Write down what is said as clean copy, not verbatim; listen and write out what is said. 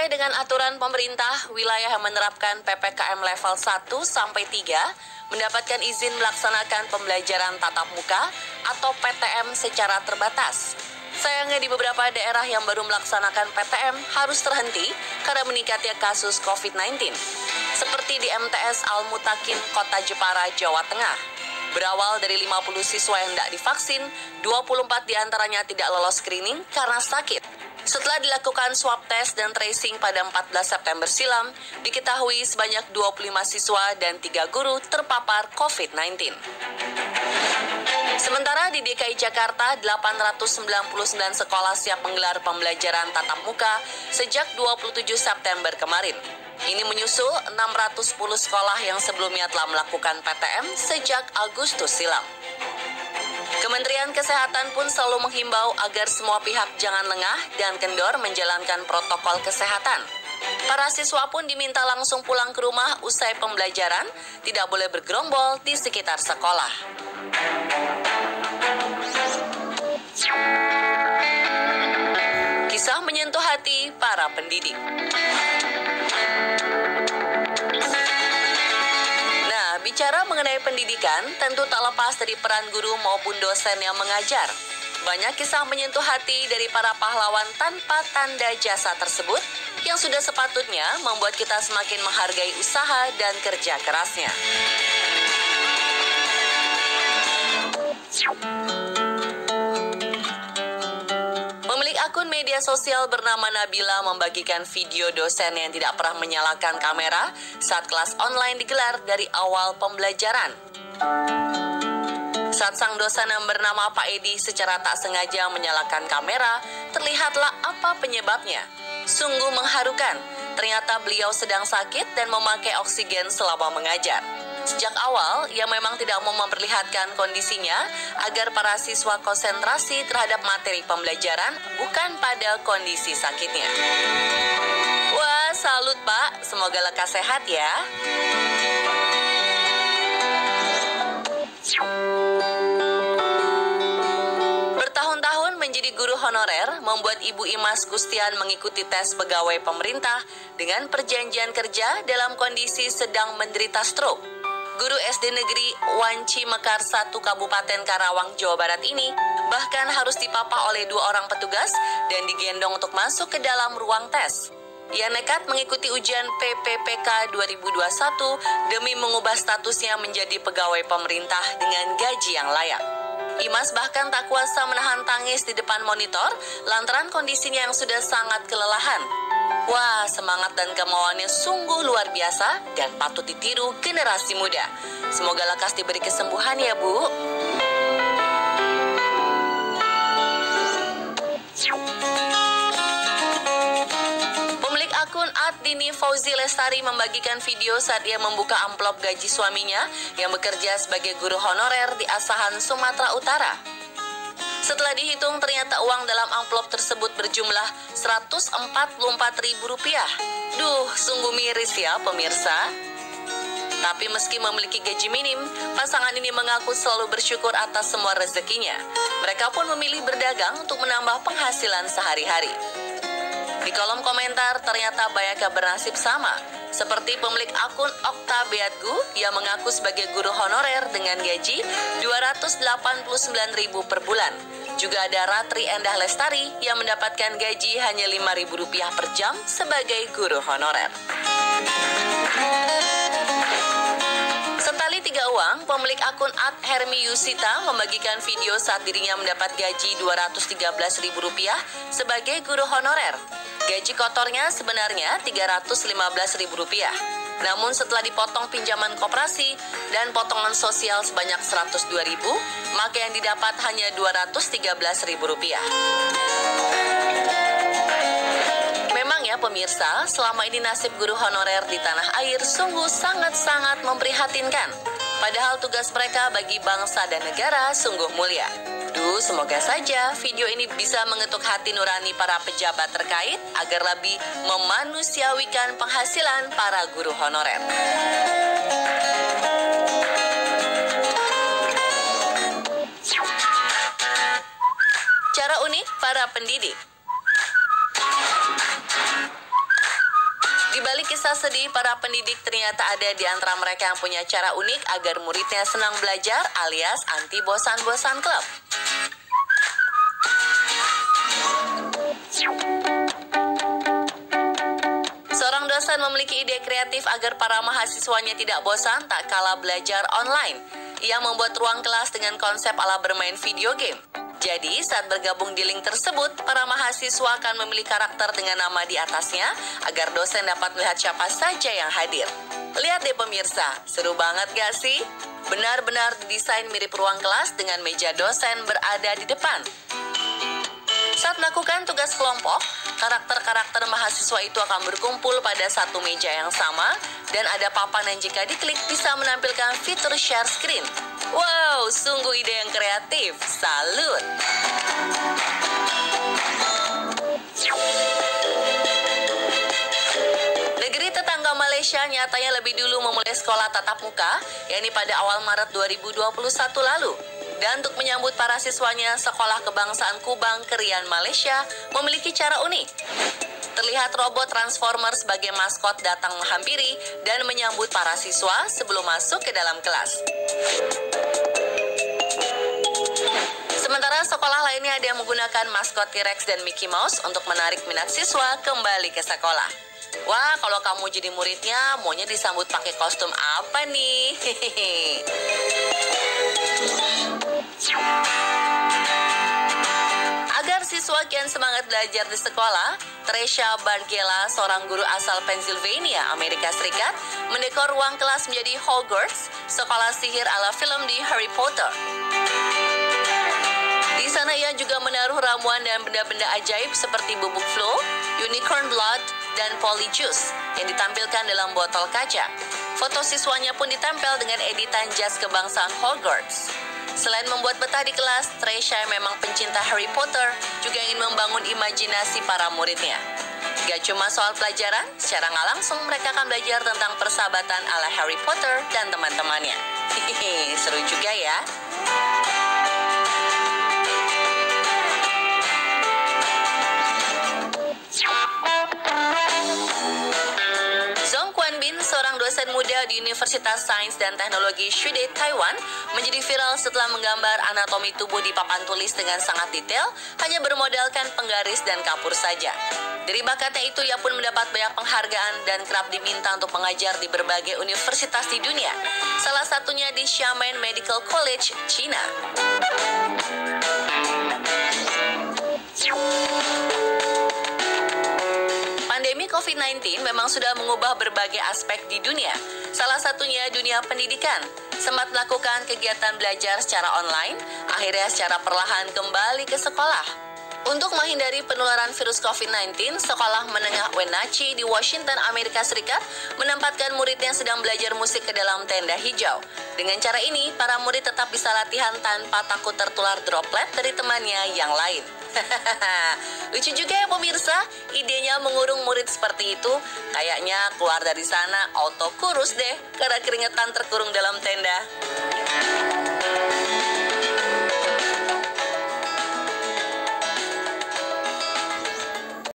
Sesuai dengan aturan pemerintah, wilayah yang menerapkan PPKM level 1 sampai 3 mendapatkan izin melaksanakan pembelajaran tatap muka atau PTM secara terbatas. Sayangnya di beberapa daerah yang baru melaksanakan PTM harus terhenti karena meningkatnya kasus COVID-19. Seperti di MTS Al-Mutakin, Kota Jepara, Jawa Tengah. Berawal dari 50 siswa yang tidak divaksin, 24 diantaranya tidak lolos screening karena sakit. Setelah dilakukan swab test dan tracing pada 14 September silam, diketahui sebanyak 25 siswa dan 3 guru terpapar COVID-19. Sementara di DKI Jakarta, 899 sekolah siap menggelar pembelajaran tatap muka sejak 27 September kemarin. Ini menyusul 610 sekolah yang sebelumnya telah melakukan PTM sejak Agustus silam. Kementerian Kesehatan pun selalu menghimbau agar semua pihak jangan lengah dan kendor menjalankan protokol kesehatan. Para siswa pun diminta langsung pulang ke rumah usai pembelajaran, tidak boleh bergerombol di sekitar sekolah. Kisah menyentuh hati para pendidik. Nah, bicara mengenai pendidikan, tentu tak lepas dari peran guru maupun dosen yang mengajar. Banyak kisah menyentuh hati dari para pahlawan tanpa tanda jasa tersebut yang sudah sepatutnya membuat kita semakin menghargai usaha dan kerja kerasnya. Pemilik akun media sosial bernama Nabila membagikan video dosen yang tidak pernah menyalakan kamera saat kelas online digelar dari awal pembelajaran. Saat sang dosen yang bernama Pak Edi secara tak sengaja menyalakan kamera, terlihatlah apa penyebabnya. Sungguh mengharukan, ternyata beliau sedang sakit dan memakai oksigen selama mengajar. Sejak awal, ia memang tidak mau memperlihatkan kondisinya agar para siswa konsentrasi terhadap materi pembelajaran bukan pada kondisi sakitnya. Wah, salut Pak, semoga lekas sehat ya. Bertahun-tahun menjadi guru honorer membuat Ibu Imas Gustian mengikuti tes pegawai pemerintah dengan perjanjian kerja dalam kondisi sedang menderita stroke. Guru SD Negeri Wanci Mekar 1 Kabupaten Karawang, Jawa Barat ini bahkan harus dipapah oleh 2 orang petugas dan digendong untuk masuk ke dalam ruang tes. Ia nekat mengikuti ujian PPPK 2021 demi mengubah statusnya menjadi pegawai pemerintah dengan gaji yang layak. Imas bahkan tak kuasa menahan tangis di depan monitor lantaran kondisinya yang sudah sangat kelelahan. Wah, semangat dan kemauannya sungguh luar biasa dan patut ditiru generasi muda. Semoga lekas diberi kesembuhan ya, Bu. Pemilik akun @dini Fauzi Lestari membagikan video saat ia membuka amplop gaji suaminya yang bekerja sebagai guru honorer di Asahan, Sumatera Utara. Setelah dihitung, ternyata uang dalam amplop tersebut berjumlah Rp144.000. Duh, sungguh miris ya pemirsa. Tapi meski memiliki gaji minim, pasangan ini mengaku selalu bersyukur atas semua rezekinya. Mereka pun memilih berdagang untuk menambah penghasilan sehari-hari. Di kolom komentar ternyata banyak yang bernasib sama. Seperti pemilik akun Okta Beatgu yang mengaku sebagai guru honorer dengan gaji Rp289.000 per bulan. Juga ada Ratri Endah Lestari yang mendapatkan gaji hanya Rp5.000 per jam sebagai guru honorer. Setali 3 uang, pemilik akun @Hermi Yusita membagikan video saat dirinya mendapat gaji Rp213.000 sebagai guru honorer. Gaji kotornya sebenarnya Rp315.000. Namun setelah dipotong pinjaman koperasi dan potongan sosial sebanyak Rp102.000, maka yang didapat hanya Rp213.000. Memang ya pemirsa, selama ini nasib guru honorer di tanah air sungguh sangat-sangat memprihatinkan. Padahal tugas mereka bagi bangsa dan negara sungguh mulia. Semoga saja video ini bisa mengetuk hati nurani para pejabat terkait agar lebih memanusiawikan penghasilan para guru honorer. Cara unik para pendidik. rasa sedih para pendidik, ternyata ada di antara mereka yang punya cara unik agar muridnya senang belajar alias anti bosan-bosan klub. Seorang dosen memiliki ide kreatif agar para mahasiswanya tidak bosan tak kala belajar online. Ia membuat ruang kelas dengan konsep ala bermain video game. Jadi, saat bergabung di link tersebut, para mahasiswa akan memilih karakter dengan nama di atasnya agar dosen dapat melihat siapa saja yang hadir. Lihat deh pemirsa, seru banget gak sih? Benar-benar didesain mirip ruang kelas dengan meja dosen berada di depan. Saat melakukan tugas kelompok, karakter-karakter mahasiswa itu akan berkumpul pada satu meja yang sama dan ada papan yang jika diklik bisa menampilkan fitur share screen. Wow, sungguh ide yang kreatif. Salut! Negeri tetangga Malaysia nyatanya lebih dulu memulai sekolah tatap muka, yakni pada awal Maret 2021 lalu. Dan untuk menyambut para siswanya, Sekolah Kebangsaan Kubang Kerian Malaysia memiliki cara unik. Terlihat robot transformer sebagai maskot datang menghampiri dan menyambut para siswa sebelum masuk ke dalam kelas. Sementara sekolah lainnya ada yang menggunakan maskot T-Rex dan Mickey Mouse untuk menarik minat siswa kembali ke sekolah. Wah, kalau kamu jadi muridnya, maunya disambut pakai kostum apa nih? Agar siswa kian semangat belajar di sekolah, Tresha Bargela, seorang guru asal Pennsylvania, Amerika Serikat, mendekor ruang kelas menjadi Hogwarts, sekolah sihir ala film di Harry Potter. Di sana ia juga menaruh ramuan dan benda-benda ajaib seperti bubuk flu, unicorn blood, dan polyjuice yang ditampilkan dalam botol kaca. Foto siswanya pun ditempel dengan editan jas kebangsaan Hogwarts. Selain membuat betah di kelas, Tresha memang pencinta Harry Potter juga ingin membangun imajinasi para muridnya. Gak cuma soal pelajaran, secara nggak langsung mereka akan belajar tentang persahabatan ala Harry Potter dan teman-temannya. Hehehe, seru juga ya. Seorang dosen muda di Universitas Sains dan Teknologi Shide, Taiwan, menjadi viral setelah menggambar anatomi tubuh di papan tulis dengan sangat detail, hanya bermodalkan penggaris dan kapur saja. Dari bakatnya itu, ia pun mendapat banyak penghargaan dan kerap diminta untuk mengajar di berbagai universitas di dunia, salah satunya di Xiamen Medical College, China. Pandemi COVID-19 memang sudah mengubah berbagai aspek di dunia. Salah satunya dunia pendidikan. Sempat melakukan kegiatan belajar secara online, akhirnya secara perlahan kembali ke sekolah. Untuk menghindari penularan virus COVID-19, sekolah menengah Wenatchee di Washington, Amerika Serikat menempatkan murid yang sedang belajar musik ke dalam tenda hijau. Dengan cara ini, para murid tetap bisa latihan tanpa takut tertular droplet dari temannya yang lain. Lucu juga ya pemirsa, idenya mengurung murid seperti itu. Kayaknya keluar dari sana auto kurus deh karena keringetan terkurung dalam tenda.